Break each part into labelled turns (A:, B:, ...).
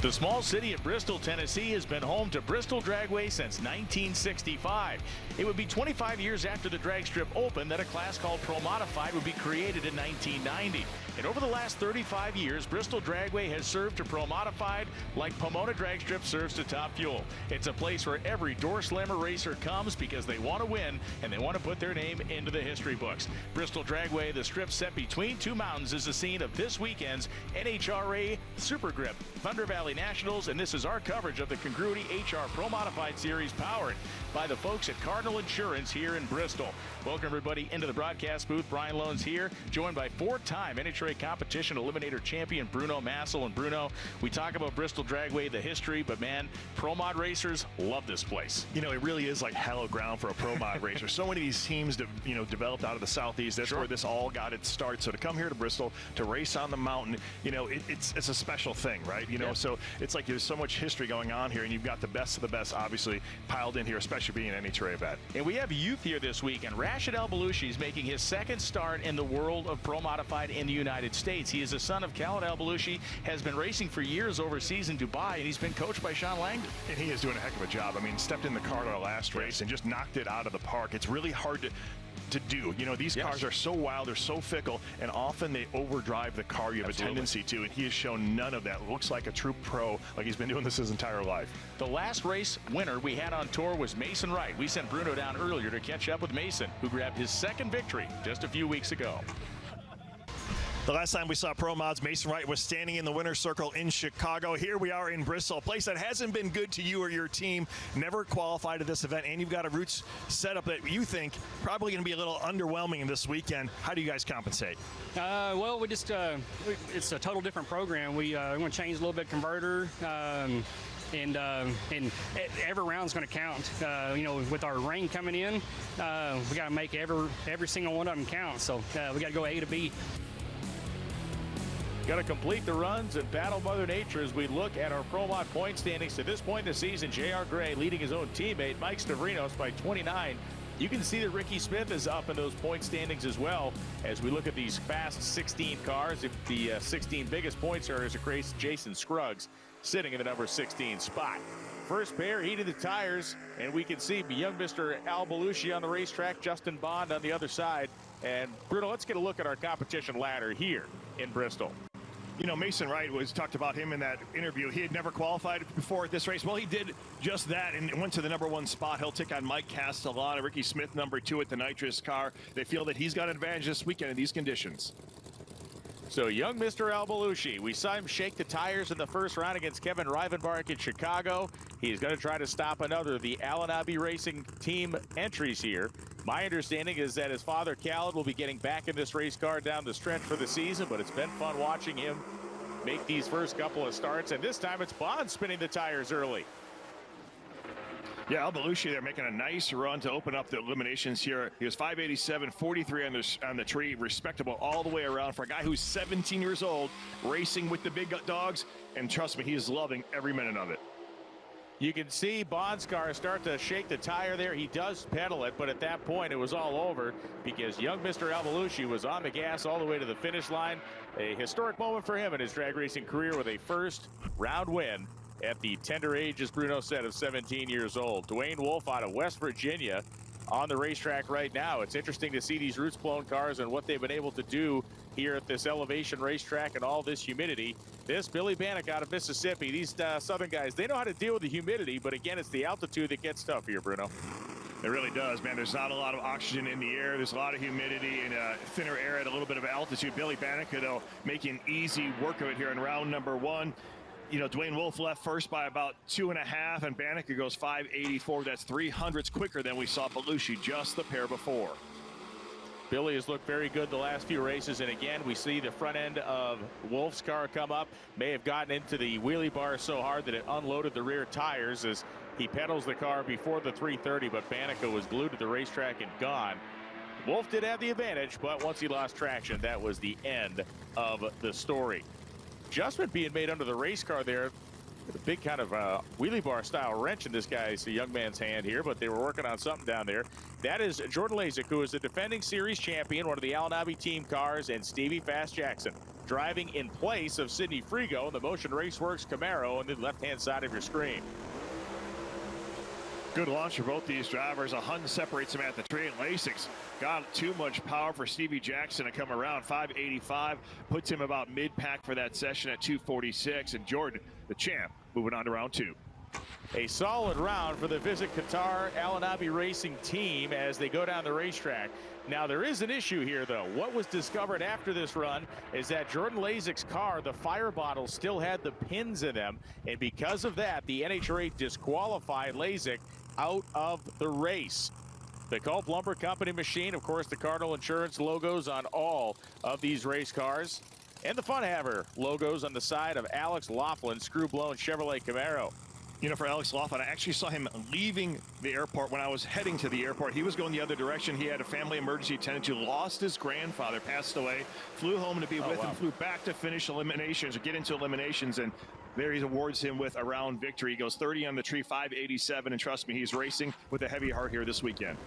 A: The small city of Bristol, Tennessee has been home to Bristol Dragway since 1965. It would be 25 years after the drag strip opened that a class called Pro Modified would be created in 1990. And over the last 35 years, Bristol Dragway has served to Pro Modified like Pomona Drag Strip serves to Top Fuel. It's a place where every door slammer racer comes because they want to win and they want to put their name into the history books. Bristol Dragway, the strip set between two mountains, is the scene of this weekend's NHRA Super Grip Thunder Valley Nationals, and this is our coverage of the Congruity HR Pro Modified Series powered by the folks at Cardinal Insurance here in Bristol. Welcome everybody into the broadcast booth. Brian Lohnes here, joined by four-time NHRA Competition Eliminator champion Bruno Massel. And Bruno, we talk about Bristol Dragway, the history, but man, Pro Mod racers love this place.
B: You know, it really is like hallowed ground for a Pro Mod racer. So many of these teams, developed out of the Southeast. That's where this all got its start. So to come here to Bristol to race on the mountain, it's a special thing, right? So it's like there's so much history going on here, and you've got the best of the best, obviously, piled in here, especially being an NHRA vet.
A: And we have youth here this week, and Rashid Al-Balushi is making his second start in the world of Pro Modified in the United States. He is the son of Khaled Al-Balushi, has been racing for years overseas in Dubai, and he's been coached by Sean Langdon.
B: And he is doing a heck of a job. I mean, stepped in the car in our last race and just knocked it out of the park. It's really hard to do. These cars are so wild, they're so fickle, and often they overdrive the car. You have a tendency to, and he has shown none of that. Looks like a true pro, like he's been doing this his entire life.
A: The last race winner we had on tour was Mason Wright. We sent Bruno down earlier to catch up with Mason, who grabbed his second victory just a few weeks ago.
B: The last time we saw Pro Mods, Mason Wright was standing in the winner's circle in Chicago. Here we are in Bristol, a place that hasn't been good to you or your team. Never qualified at this event, and you've got a routes setup that you think probably going to be a little underwhelming this weekend. How do you guys compensate?
C: Well, we just it's a total different program. We want to change a little bit converter. And every round's going to count. With our rain coming in, we got to make every single one of them count. So we got to go A to B.
A: Got to complete the runs and battle Mother Nature as we look at our Pro Mod point standings. To this point in the season, J.R. Gray leading his own teammate, Mike Stavrinos, by 29. You can see that Ricky Smith is up in those point standings as well as we look at these fast 16 cars. If the 16 biggest points earners are Jason Scruggs sitting in the number 16 spot. First pair, heated the tires, and we can see young Mr. Al-Balushi on the racetrack, Justin Bond on the other side. And Bruno, let's get a look at our competition ladder here in Bristol.
B: Mason Wright talked about him in that interview. He had never qualified before at this race. Well, he did just that and went to the number 1 spot. He'll take on Mike Castellana, Ricky Smith, number 2 at the nitrous car. They feel that he's got an advantage this weekend in these conditions.
A: So young Mr. Al-Balushi, we saw him shake the tires in the first round against Kevin Rivenbark in Chicago. He's going to try to stop another of the Al-Anabi Racing team entries here. My understanding is that his father, Khaled, will be getting back in this race car down the stretch for the season, but it's been fun watching him make these first couple of starts, and this time it's Bond spinning the tires early.
B: Yeah, Al-Balushi, they're making a nice run to open up the eliminations here. He was 587, 43 on the tree, respectable all the way around for a guy who's 17 years old, racing with the big dogs, and trust me, he is loving every minute of it.
A: You can see Bond's car start to shake the tire there. He does pedal it, but at that point it was all over because young Mr. Al-Balushi was on the gas all the way to the finish line. A historic moment for him in his drag racing career with a first round win at the tender age, as Bruno said, of 17 years old. Dwayne Wolf out of West Virginia on the racetrack right now. It's interesting to see these roots blown cars and what they've been able to do here at this elevation racetrack and all this humidity. This Billy Bannock out of Mississippi, these southern guys, they know how to deal with the humidity, but again, it's the altitude that gets tough here, Bruno.
B: It really does, man. There's not a lot of oxygen in the air. There's a lot of humidity and thinner air at a little bit of altitude. Billy Bannock, though, making easy work of it here in round number 1. Dwayne Wolf left first by about 2.5, and Bannock goes 584. That's 300ths quicker than we saw Balushi just the pair before.
A: Billy has looked very good the last few races, and again, we see the front end of Wolf's car come up. May have gotten into the wheelie bar so hard that it unloaded the rear tires as he pedals the car before the 330, but Bannock was glued to the racetrack and gone. Wolf did have the advantage, but once he lost traction, that was the end of the story. Adjustment being made under the race car there. A big kind of wheelie bar style wrench in this guy's young man's hand here, but they were working on something down there. That is Jordan Lasik, who is the defending series champion, one of the Al-Anabi team cars, and Stevie Fast Jackson driving in place of Sidney Frigo in the Motion Raceworks Camaro on the left-hand side of your screen.
B: Good launch for both these drivers. A Hun separates them at the tree, and Lasik's got too much power for Stevie Jackson to come around. 585 puts him about mid-pack for that session at 246, and Jordan, the champ, moving on to round 2.
A: A solid round for the Visit Qatar Al-Anabi Racing team as they go down the racetrack. Now, there is an issue here, though. What was discovered after this run is that Jordan Lasik's car, the fire bottles, still had the pins in them, and because of that, the NHRA disqualified Lasik out of the race. The Culp Lumber Company machine, of course, the Cardinal Insurance logos on all of these race cars, and the Fun Haver logos on the side of Alex Laughlin's screw-blown Chevrolet Camaro.
B: You know, for Alex Laughlin, I actually saw him leaving the airport when I was heading to the airport. He was going the other direction. He had a family emergency attendant who lost his grandfather, passed away, flew home to be with him, flew back to finish eliminations or get into eliminations, and there he awards him with a round victory. He goes 30 on the tree, 587, and trust me, he's racing with a heavy heart here this weekend.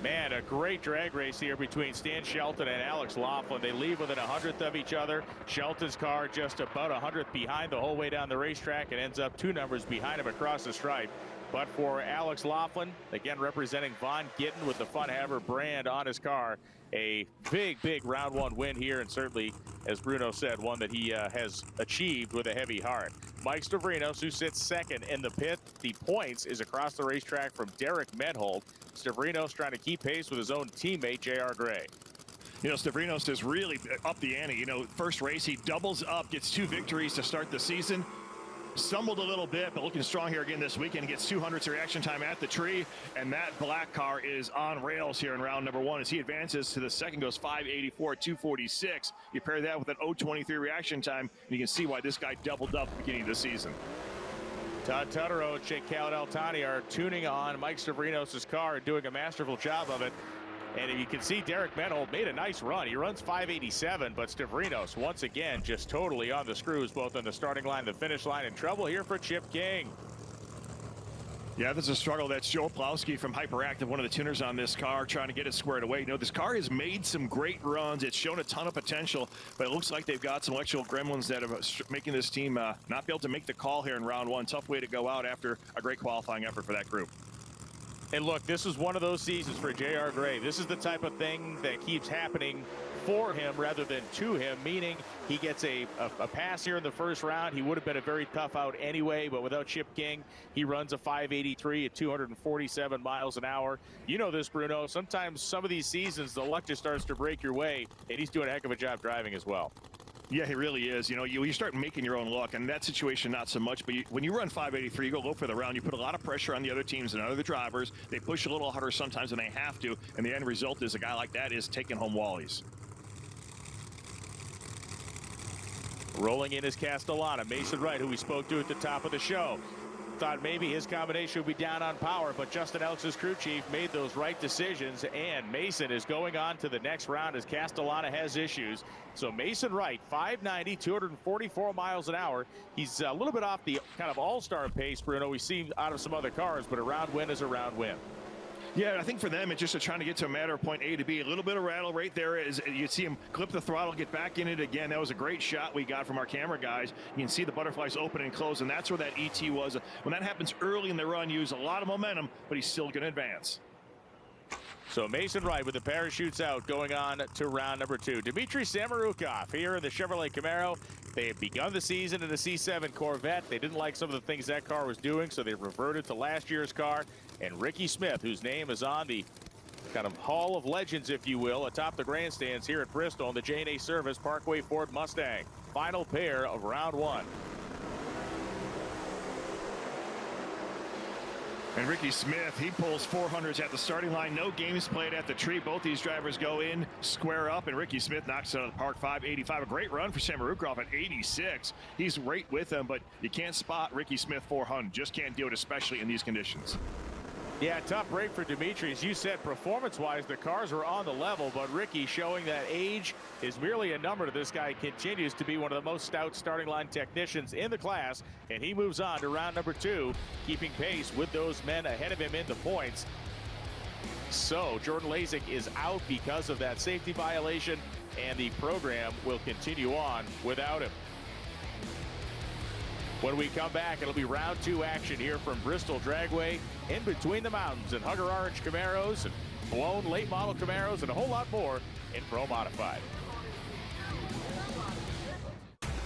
A: Man, a great drag race here between Stan Shelton and Alex Laughlin. They leave within 100th of each other. Shelton's car just about 100th behind the whole way down the racetrack and ends up 2 numbers behind him across the stripe. But for Alex Laughlin, again representing Von Gittin with the Fun Haver brand on his car, a big round 1 win here, and certainly, as Bruno said, one that he has achieved with a heavy heart. Mike Stavrinos, who sits second in the pit. The points is across the racetrack from Derek Menhold. Stavrinos trying to keep pace with his own teammate, J.R. Gray.
B: You know, Stavrinos has really up the ante. You know, first race, he doubles up, gets 2 victories to start the season. Stumbled a little bit, but looking strong here again this weekend. Gets 200th reaction time at the tree, and that black car is on rails here in round number 1 as he advances to the second, goes 584 at 246. You pair that with an 023 reaction time, and you can see why this guy doubled up at the beginning of the season.
A: Todd Tutterow and Jake Khaled-Altani are tuning on Mike Stavrinos' car and doing a masterful job of it. And you can see Derek Menhold made a nice run. He runs 587, but Stavrinos, once again, just totally on the screws, both on the starting line, the finish line, and trouble here for Chip King.
B: Yeah, this is a struggle. That's Joe Plowski from Hyperactive, one of the tuners on this car, trying to get it squared away. You know, this car has made some great runs. It's shown a ton of potential, but it looks like they've got some electrical gremlins that are making this team not be able to make the call here in round 1. Tough way to go out after a great qualifying effort for that group.
A: And look, this is one of those seasons for J.R. Gray. This is the type of thing that keeps happening for him rather than to him, meaning he gets a pass here in the first round. He would have been a very tough out anyway, but without Chip King, he runs a 583 at 247 miles an hour. You know this, Bruno. Sometimes some of these seasons, the luck just starts to break your way, and he's doing a heck of a job driving as well.
B: Yeah, he really is. You know, you start making your own luck, and that situation not so much. But when you run 583, you go low for the round. You put a lot of pressure on the other teams and other drivers. They push a little harder sometimes than they have to, and the end result is a guy like that is taking home Wallies.
A: Rolling in is Castellana. Mason Wright, who we spoke to at the top of the show. Thought maybe his combination would be down on power, but Justin Elks' crew chief made those right decisions, and Mason is going on to the next round as Castellana has issues. So Mason Wright, 590, 244 miles an hour. He's a little bit off the kind of all-star pace, Bruno, we see out of some other cars, but a round win is a round win.
B: Yeah, I think for them, it's just trying to get to a matter of point A to B. A little bit of rattle right there as you see him clip the throttle, get back in it again. That was a great shot we got from our camera guys. You can see the butterflies open and close, and that's where that ET was. When that happens early in the run, you use a lot of momentum, but he's still going to advance.
A: So Mason Wright with the parachutes out going on to round number 2. Dmitry Samarukov here in the Chevrolet Camaro. They had begun the season in a C7 Corvette. They didn't like some of the things that car was doing, so they reverted to last year's car. And Ricky Smith, whose name is on the kind of Hall of Legends, if you will, atop the grandstands here at Bristol in the J&A Service Parkway Ford Mustang. Final pair of round 1.
B: And Ricky Smith, he pulls 400s at the starting line. No games played at the tree. Both these drivers go in, square up, and Ricky Smith knocks it out of the park. 585. A great run for Samarukov at 86. He's right with him, but you can't spot Ricky Smith 400. Just can't do it, especially in these conditions.
A: Yeah, tough break for Dimitri. As you said, performance-wise, the cars were on the level, but Ricky showing that age is merely a number to this guy. Continues to be one of the most stout starting line technicians in the class, and he moves on to round number 2, keeping pace with those men ahead of him in the points. So Jordan Lasik is out because of that safety violation, and the program will continue on without him. When we come back, it'll be round 2 action here from Bristol Dragway, in between the mountains, and Hugger Orange Camaros and blown late model Camaros and a whole lot more in Pro Modified.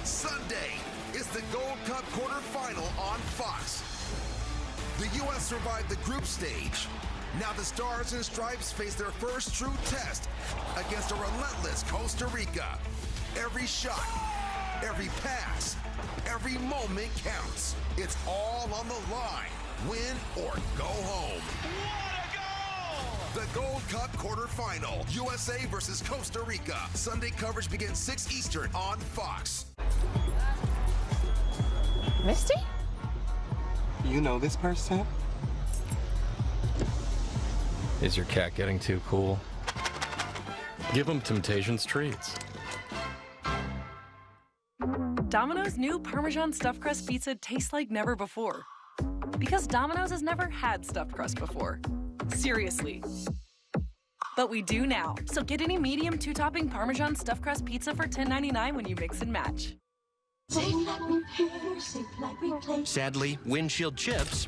D: Sunday is the Gold Cup quarterfinal on Fox. The U.S. survived the group stage. Now the Stars and Stripes face their first true test against a relentless Costa Rica. Every shot, every pass, every moment counts. It's all on the line. Win or go home. What a goal! The Gold Cup quarterfinal. USA versus Costa Rica. Sunday coverage begins 6 Eastern on Fox.
E: Misty?
F: You know this person?
G: Is your cat getting too cool? Give him Temptations treats.
E: Domino's new Parmesan stuffed crust pizza tastes like never before. Because Domino's has never had stuffed crust before. Seriously. But we do now. So get any medium 2-topping Parmesan stuffed crust pizza for $10.99 when you mix and match.
H: Safe Light Repair, Safe Light Replace.
I: Sadly, windshield chips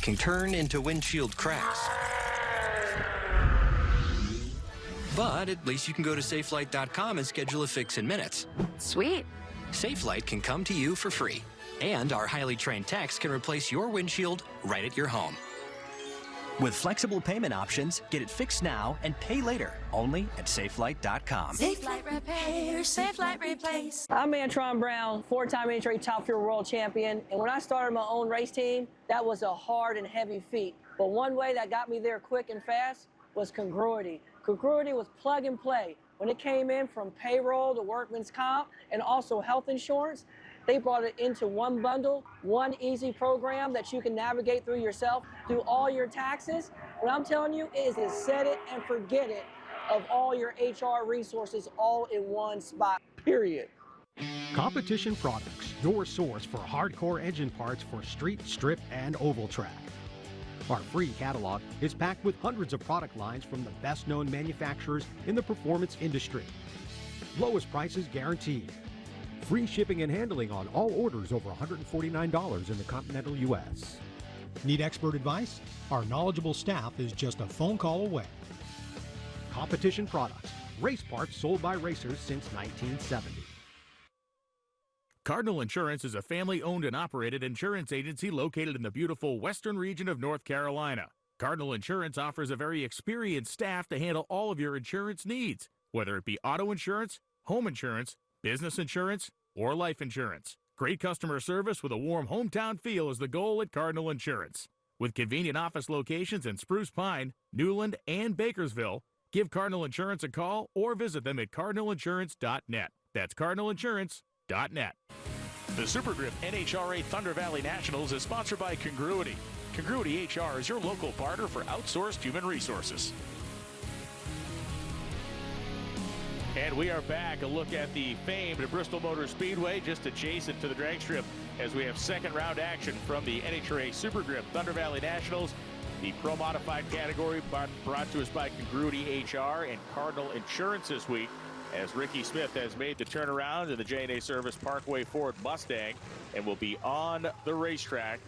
I: can turn into windshield cracks. But at least you can go to SafeLight.com and schedule a fix in minutes.
E: Sweet.
I: SafeLight can come to you for free. And our highly trained techs can replace your windshield right at your home.
J: With flexible payment options, get it fixed now and pay later, only at SafeLight.com.
H: Safe Light Repair, Safe Light Replace.
K: I'm Antron Brown, 4-time NHRA Top Fuel World Champion. And when I started my own race team, that was a hard and heavy feat. But one way that got me there quick and fast was Congruity. Congruity was plug and play. When it came in from payroll to workman's comp and also health insurance, they brought it into one bundle, one easy program that you can navigate through yourself, do all your taxes. And I'm telling you, it is set it and forget it of all your HR resources all in one spot, period.
L: Competition Products, your source for hardcore engine parts for street, strip, and oval track. Our free catalog is packed with hundreds of product lines from the best-known manufacturers in the performance industry. Lowest prices guaranteed. Free shipping and handling on all orders over $149 in the continental U.S. Need expert advice? Our knowledgeable staff is just a phone call away. Competition Products, race parts sold by racers since 1970.
A: Cardinal Insurance is a family-owned and operated insurance agency located in the beautiful western region of North Carolina. Cardinal Insurance offers a very experienced staff to handle all of your insurance needs, whether it be auto insurance, home insurance, business insurance, or life insurance. Great customer service with a warm hometown feel is the goal at Cardinal Insurance. With convenient office locations in Spruce Pine, Newland, and Bakersville, give Cardinal Insurance a call or visit them at cardinalinsurance.net. That's cardinalinsurance.net. The Super Grip NHRA Thunder Valley Nationals is sponsored by Congruity. Congruity HR is your local partner for outsourced human resources. And we are back. A look at the famed Bristol Motor Speedway, just adjacent to the drag strip, as we have second round action from the NHRA Super Grip Thunder Valley Nationals. The Pro Modified category brought to us by Congruity HR and Cardinal Insurance this week, as Ricky Smith has made the turnaround in the J&A Service Parkway Ford Mustang and will be on the racetrack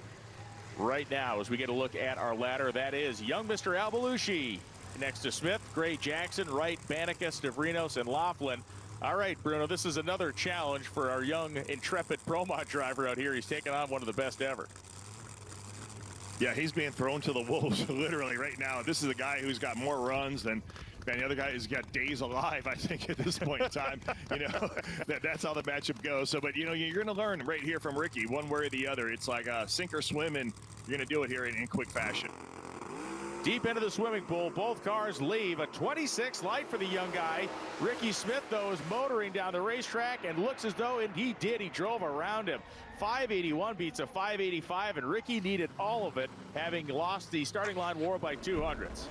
A: right now as we get a look at our ladder. That is young Mr. Al Belushi. Next to Smith, Gray, Jackson, Wright, Banica, Stavrinos, and Laughlin. All right, Bruno, this is another challenge for our young, intrepid Pro Mod driver out here. He's taking on one of the best ever.
B: Yeah, he's being thrown to the wolves literally right now. This is a guy who's got more runs than the other guy has got days alive, I think, at this point in time. You know, that's how the matchup goes. So, but, you know, you're going to learn right here from Ricky, one way or the other. It's like sink or swim, and you're going to do it here in quick fashion.
A: Deep into the swimming pool, both cars leave. A 26 light for the young guy. Ricky Smith, though, is motoring down the racetrack and looks as though, and he did, he drove around him. 581 beats a 585, and Ricky needed all of it, having lost the starting line war by 200ths.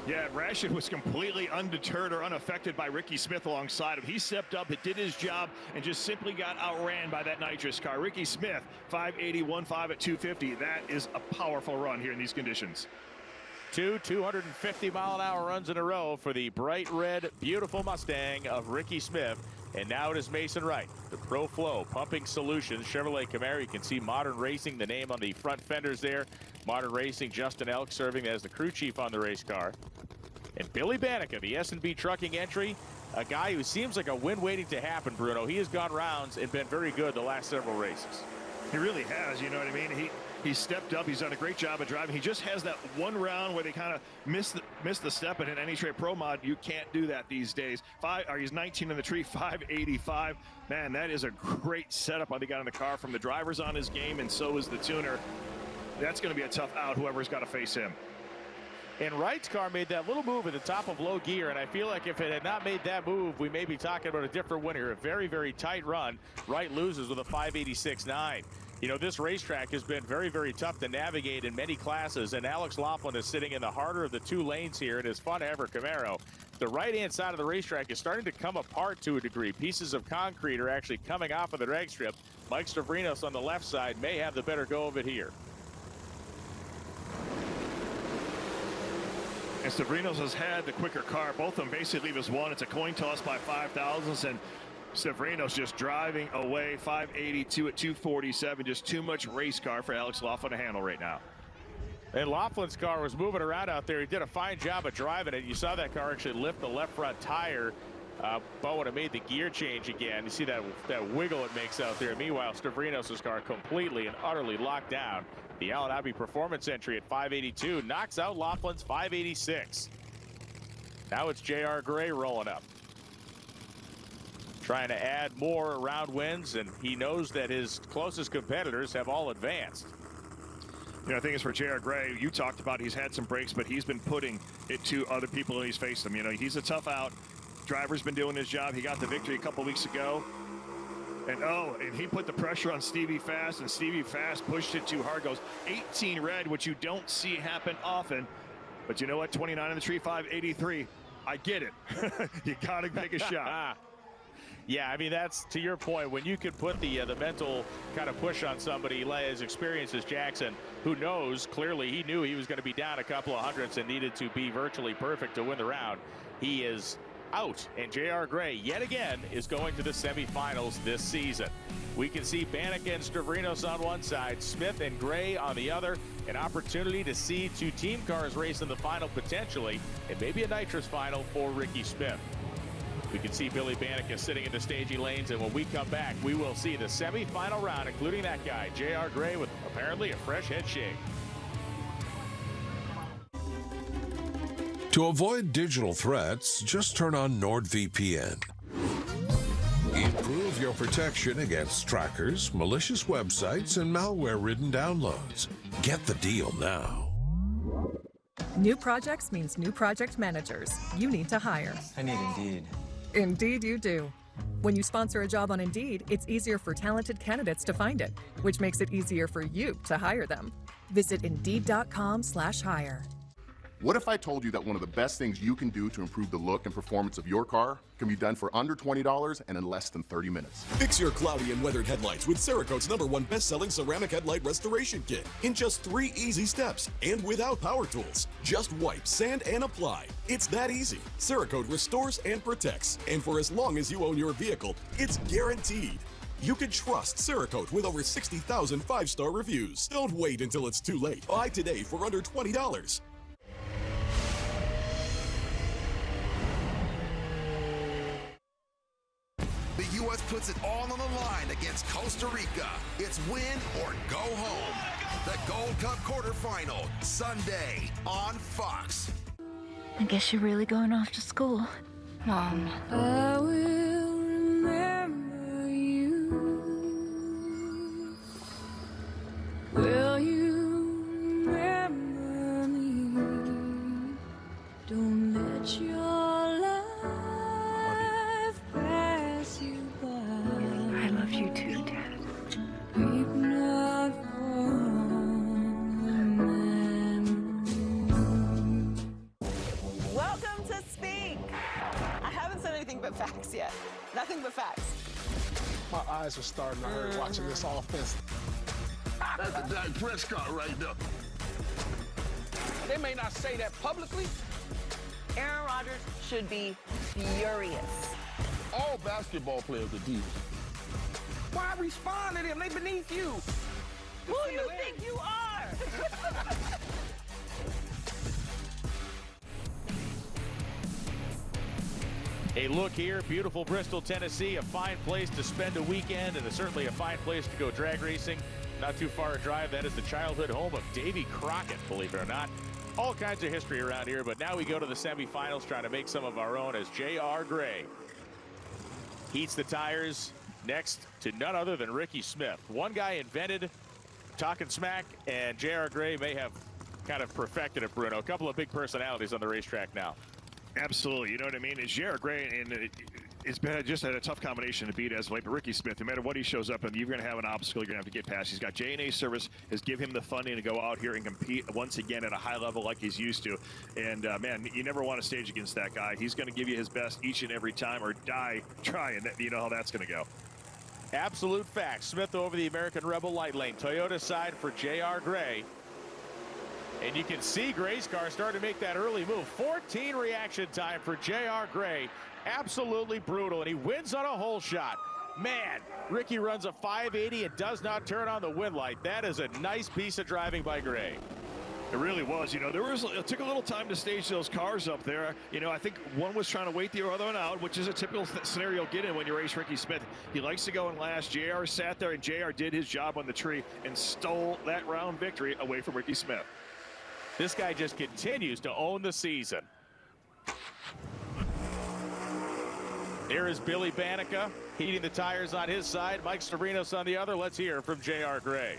B: Yeah, Rashid was completely undeterred or unaffected by Ricky Smith alongside him. He stepped up, it did his job, and just simply got outran by that nitrous car. Ricky Smith, 581.5 at 250. That is a powerful run here in these conditions.
A: Two 250-mile-an-hour runs in a row for the bright red, beautiful Mustang of Ricky Smith. And now it is Mason Wright, the ProFlow Pumping Solutions Chevrolet Camaro. You can see Modern Racing, the name on the front fenders there. Modern Racing, Justin Elk serving as the crew chief on the race car. And Billy Banica, the S&B Trucking entry, a guy who seems like a win waiting to happen, Bruno. He has gone rounds and been very good the last several races.
B: He really has, you know what I mean? He stepped up. He's done a great job of driving. He just has that one round where they kind of miss the step. And in any trade pro mod, you can't do that these days. He's 19 in the tree, 585. Man, that is a great setup they got in the car from the drivers on his game, and so is the tuner. That's going to be a tough out, whoever's got to face him.
A: And Wright's car made that little move at the top of low gear, and I feel like if it had not made that move, we may be talking about a different winner. A very, very tight run. Wright loses with a 586.9. You know, this racetrack has been very, very tough to navigate in many classes, and Alex Laughlin is sitting in the harder of the two lanes here in his fun ever Camaro. The right-hand side of the racetrack is starting to come apart to a degree. Pieces of concrete are actually coming off of the drag strip. Mike Stavrinos on the left side may have the better go of it here.
B: And Stavrinos has had the quicker car. Both of them basically leave as one. It's a coin toss by 5,000ths, and Stavrinos just driving away. 582 at 247. Just too much race car for Alex Laughlin to handle right now.
A: And Laughlin's car was moving around out there. He did a fine job of driving it. You saw that car actually lift the left front tire. But when it made the gear change again, you see that wiggle it makes out there. Meanwhile, Stavrinos' car completely and utterly locked down. The Allen Abbey Performance entry at 582 knocks out Laughlin's 586. Now it's J.R. Gray rolling up, trying to add more round wins, and he knows that his closest competitors have all advanced.
B: You know, the thing is for J.R. Gray, you talked about he's had some breaks, but he's been putting it to other people when he's faced them. You know, he's a tough out. Driver's been doing his job. He got the victory a couple weeks ago. And he put the pressure on Stevie Fast, and Stevie Fast pushed it too hard. Goes 18 red, which you don't see happen often. But you know what? 29 in the tree, 583. I get it. You got to take a shot.
A: Yeah, I mean, that's to your point. When you could put the mental kind of push on somebody as experienced as Jackson, who knows, clearly he knew he was going to be down a couple of hundredths and needed to be virtually perfect to win the round. He is out, and J.R. Gray yet again is going to the semifinals this season. We can see Banica and Stavrinos on one side, Smith and Gray on the other. An opportunity to see two team cars race in the final potentially, and maybe a nitrous final for Ricky Smith. We can see Billy Banica sitting in the staging lanes, and when we come back, we will see the semifinal round, including that guy, J.R. Gray, with apparently a fresh head shake.
M: To avoid digital threats, just turn on NordVPN. Improve your protection against trackers, malicious websites, and malware-ridden downloads. Get the deal now.
N: New projects means new project managers. You need to hire.
O: I need Indeed.
N: Indeed you do. When you sponsor a job on Indeed, it's easier for talented candidates to find it, which makes it easier for you to hire them. Visit Indeed.com/hire.
P: What if I told you that one of the best things you can do to improve the look and performance of your car can be done for under $20 and in less than 30 minutes?
Q: Fix your cloudy and weathered headlights with Cerakote's #1 best-selling ceramic headlight restoration kit in just 3 easy steps and without power tools. Just wipe, sand, and apply. It's that easy. Cerakote restores and protects, and for as long as you own your vehicle, it's guaranteed. You can trust Cerakote with over 60,000 5-star reviews. Don't wait until it's too late. Buy today for under $20.
D: The U.S. puts it all on the line against Costa Rica. It's win or go home. The Gold Cup quarterfinal, Sunday on Fox.
R: I guess you're really going off to school, Mom.
H: I will remember you. Will you remember me?
O: eyes are starting to hurt watching this offense.
S: That's the Dak Prescott right there.
O: They may not say that publicly.
T: Aaron Rodgers should be furious.
S: All basketball players are divas.
O: Why respond to them? They beneath you.
T: Who do you think you are?
A: A look here, beautiful Bristol, Tennessee, a fine place to spend a weekend, and certainly a fine place to go drag racing. Not too far a drive. That is the childhood home of Davy Crockett, believe it or not. All kinds of history around here, but now we go to the semifinals, trying to make some of our own as J.R. Gray heats the tires next to none other than Ricky Smith. One guy invented talking smack, and J.R. Gray may have kind of perfected it, Bruno. A couple of big personalities on the racetrack now.
B: Absolutely. You know what I mean? Is J.R. Gray, and it's been just a tough combination to beat as of late. But Ricky Smith, no matter what he shows up in, you're going to have an obstacle you're going to have to get past. He's got J&A service, has give him the funding to go out here and compete once again at a high level like he's used to. And, man, you never want to stage against that guy. He's going to give you his best each and every time or die trying. You know how that's going to go.
A: Absolute fact. Smith over the American Rebel light lane. Toyota side for J.R. Gray. And you can see Gray's car starting to make that early move. 14 reaction time for J.R. Gray. Absolutely brutal, and he wins on a hole shot. Man, Ricky runs a 580 and does not turn on the wind light. That is a nice piece of driving by Gray.
B: It really was. You know, it took a little time to stage those cars up there. You know, I think one was trying to wait the other one out, which is a typical scenario get in when you race Ricky Smith. He likes to go in last. JR sat there, and JR did his job on the tree and stole that round victory away from Ricky Smith.
A: This guy just continues to own the season. Here is Billy Banica heating the tires on his side. Mike Stavrinos on the other. Let's hear from J.R. Gray.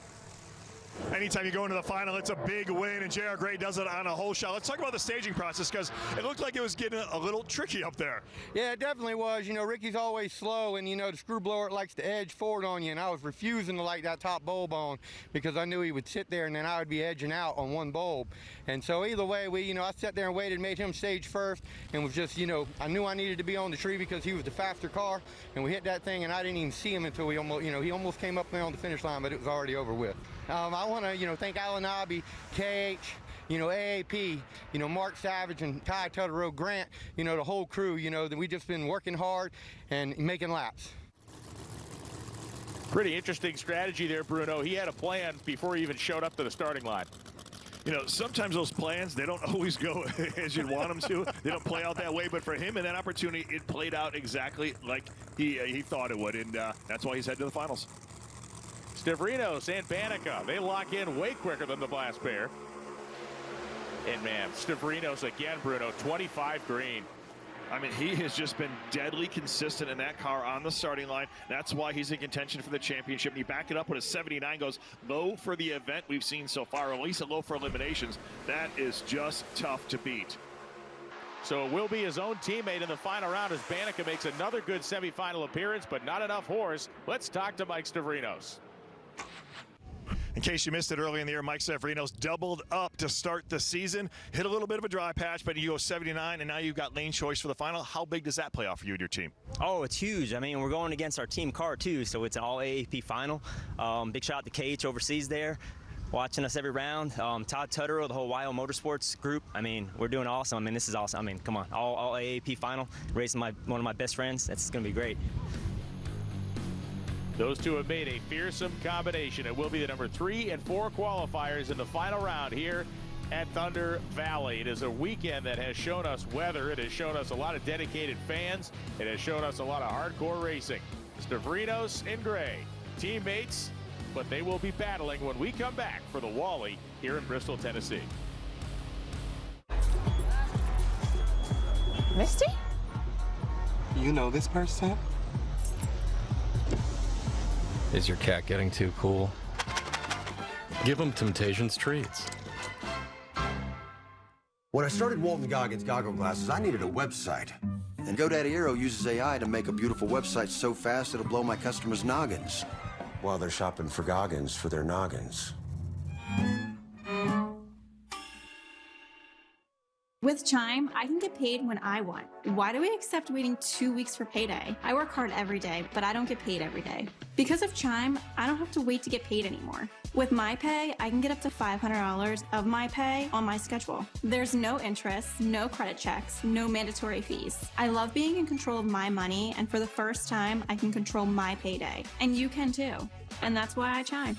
B: Anytime you go into the final, it's a big win, and J.R. Gray does it on a hole shot. Let's talk about the staging process, because it looked like it was getting a little tricky up there.
U: Yeah, it definitely was. You know, Ricky's always slow, and, you know, the screw blower likes to edge forward on you, and I was refusing to light that top bulb on because I knew he would sit there, and then I would be edging out on one bulb. And so either way, I sat there and waited, made him stage first, and was just, I knew I needed to be on the tree because he was the faster car, and we hit that thing, and I didn't even see him until he almost came up there on the finish line, but it was already over with. I want to, thank Alan Nobby, KH, AAP, Mark Savage and Ty Tutterow, Grant, the whole crew, that we just been working hard and making laps.
A: Pretty interesting strategy there, Bruno. He had a plan before he even showed up to the starting line.
B: Sometimes those plans, they don't always go as you'd want them to. They don't play out that way, but for him in that opportunity, it played out exactly like he thought it would, and that's why he's headed to the finals.
A: Stavrinos and Banica, they lock in way quicker than the last pair. And man, Stavrinos again, Bruno, 25 green.
B: I mean, he has just been deadly consistent in that car on the starting line. That's why he's in contention for the championship. And you back it up with a 79, goes low for the event we've seen so far, or at least a low for eliminations. That is just tough to beat.
A: So it will be his own teammate in the final round as Banica makes another good semifinal appearance, but not enough horse. Let's talk to Mike Stavrinos.
B: In case you missed it early in the year, Mike Stavrinos doubled up to start the season. Hit a little bit of a dry patch, but you go 79, and now you've got lane choice for the final. How big does that play off for you and your team?
V: Oh, it's huge. I mean, we're going against our team car, too, so it's an all-AAP final. Big shout out to KH overseas there, watching us every round. Todd Tutterow, the whole YO Motorsports group. I mean, we're doing awesome. I mean, this is awesome. I mean, come on, all AAP final, racing one of my best friends. That's going to be great.
A: Those two have made a fearsome combination. It will be the number 3 and 4 qualifiers in the final round here at Thunder Valley. It is a weekend that has shown us weather. It has shown us a lot of dedicated fans. It has shown us a lot of hardcore racing. Stavrinos and Gray, teammates, but they will be battling when we come back for the Wally here in Bristol, Tennessee.
F: Misty? You know this person?
G: Is your cat getting too cool? Give him Temptations treats.
W: When I started Walton Goggins Goggle Glasses, I needed a website. And GoDaddy Aero uses AI to make a beautiful website so fast it'll blow my customers' noggins. While they're shopping for Goggins for their noggins.
C: With Chime, I can get paid when I want. Why do we accept waiting 2 weeks for payday? I work hard every day, but I don't get paid every day. Because of Chime, I don't have to wait to get paid anymore. With my pay, I can get up to $500 of my pay on my schedule. There's no interest, no credit checks, no mandatory fees. I love being in control of my money, and for the first time, I can control my payday. And you can too. And that's why I Chime.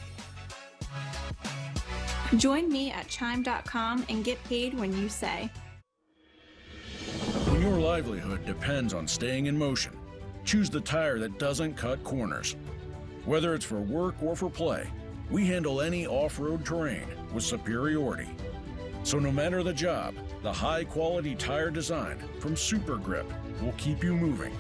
C: Join me at chime.com and get paid when you say.
E: When your livelihood depends on staying in motion, choose the tire that doesn't cut corners. Whether it's for work or for play, we handle any off-road terrain with superiority. So no matter the job, the high-quality tire design from Super Grip will keep you moving.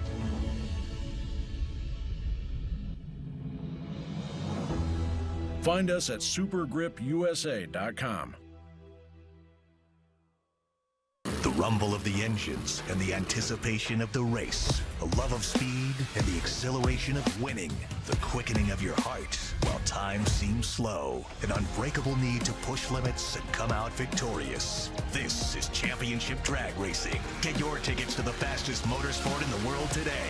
E: Find us at supergripusa.com.
I: The rumble of the engines and the anticipation of the race, the love of speed and the exhilaration of winning, the quickening of your heart while time seems slow, an unbreakable need to push limits and come out victorious. This is Championship Drag Racing. Get your tickets to the fastest motorsport in the world today.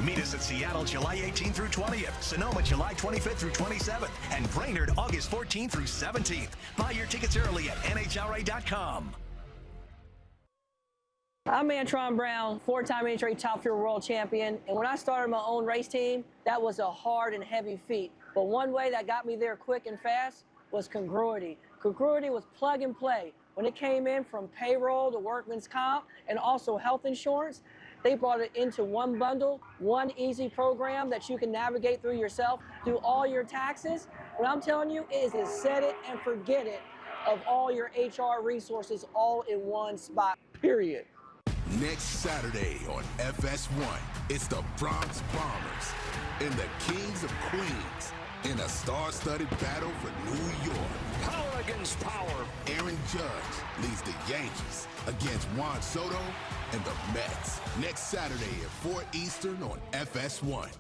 I: Meet us at Seattle July 18th through 20th, Sonoma July 25th through 27th, and Brainerd August 14th through 17th. Buy your tickets early at NHRA.com.
K: I'm Antron Brown, four-time NHRA Top Fuel World Champion, and when I started my own race team, that was a hard and heavy feat. But one way that got me there quick and fast was Congruity. Congruity was plug and play. When it came in from payroll to workman's comp and also health insurance, they brought it into one bundle, one easy program that you can navigate through yourself, do all your taxes. What I'm telling you is set it and forget it of all your HR resources all in one spot, period.
D: Next Saturday on FS1, it's the Bronx Bombers and the Kings of Queens in a star-studded battle for New York. Power against power. Aaron Judge leads the Yankees against Juan Soto and the Mets. Next Saturday at 4 Eastern on FS1.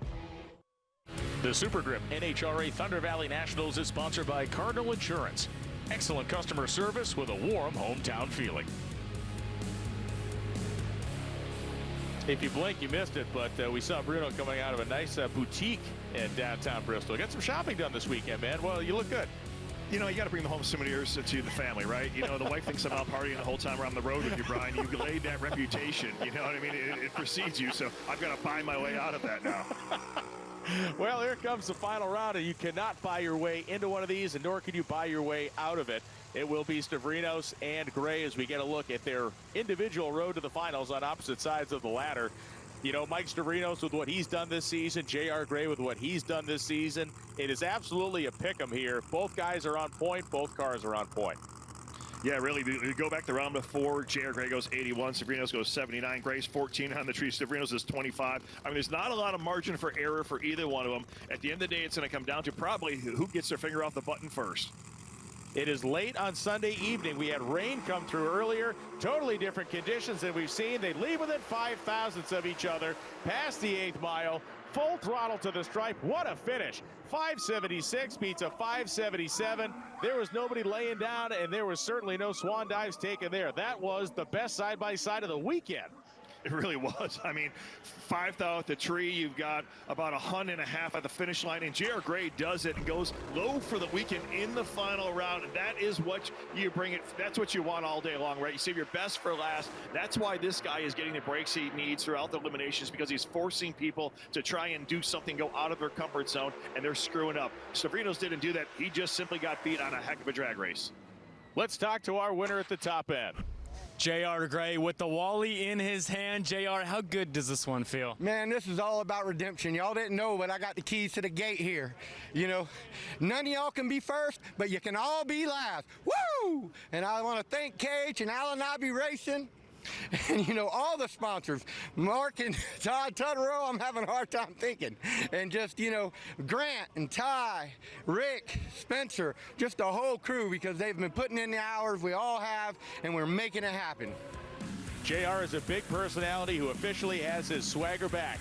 A: The Super Grip NHRA Thunder Valley Nationals is sponsored by Cardinal Insurance. Excellent customer service with a warm hometown feeling. If you blink, you missed it, but we saw Bruno coming out of a nice boutique in downtown Bristol. Got some shopping done this weekend, man. Well, you look good.
B: You know, you got to bring the home souvenirs to the family, right? You know, the wife thinks I'm out partying the whole time around the road with you, Brian. You laid that reputation, you know what I mean? It precedes you, so I've got to buy my way out of that now.
A: Well, here comes the final round, and you cannot buy your way into one of these, and nor can you buy your way out of it. It will be Stavrinos and Gray as we get a look at their individual road to the finals on opposite sides of the ladder. You know, Mike Stavrinos with what he's done this season, J.R. Gray with what he's done this season. It is absolutely a pick-em here. Both guys are on point. Both cars are on point.
B: Yeah, really, we go back to round before. J.R. Gray goes 81, Stavrinos goes 79, Gray's 14 on the tree, Stavrinos is 25. I mean, there's not a lot of margin for error for either one of them. At the end of the day, it's going to come down to probably who gets their finger off the button first.
A: It is late on Sunday evening. We had rain come through earlier. Totally different conditions than we've seen. They leave within 5 thousandths of each other, past the 8th mile, full throttle to the stripe. What a finish. 576 beats a 577. There was nobody laying down, and there was certainly no swan dives taken there. That was the best side-by-side of the weekend.
B: It really was. I mean, 5th out at the tree. You've got about 1.5 at the finish line, and J.R. Gray does it and goes low for the weekend in the final round. And that is what you bring it. That's what you want all day long, right? You save your best for last. That's why this guy is getting the breaks he needs throughout the eliminations, because he's forcing people to try and do something, go out of their comfort zone, and they're screwing up. Stavrinos didn't do that. He just simply got beat on a heck of a drag race.
A: Let's talk to our winner at the top end.
X: J.R. Gray with the Wally in his hand. J.R., how good does this one feel?
U: Man, this is all about redemption. Y'all didn't know, but I got the keys to the gate here. You know, none of y'all can be first, but you can all be last. Woo! And I want to thank KH and Alan Abbey Racing. And, you know, all the sponsors, Mark and Todd Tutterow, I'm having a hard time thinking. And just, you know, Grant and Ty, Rick, Spencer, just the whole crew, because they've been putting in the hours, we all have, and we're making it happen.
A: JR is a big personality who officially has his swagger back.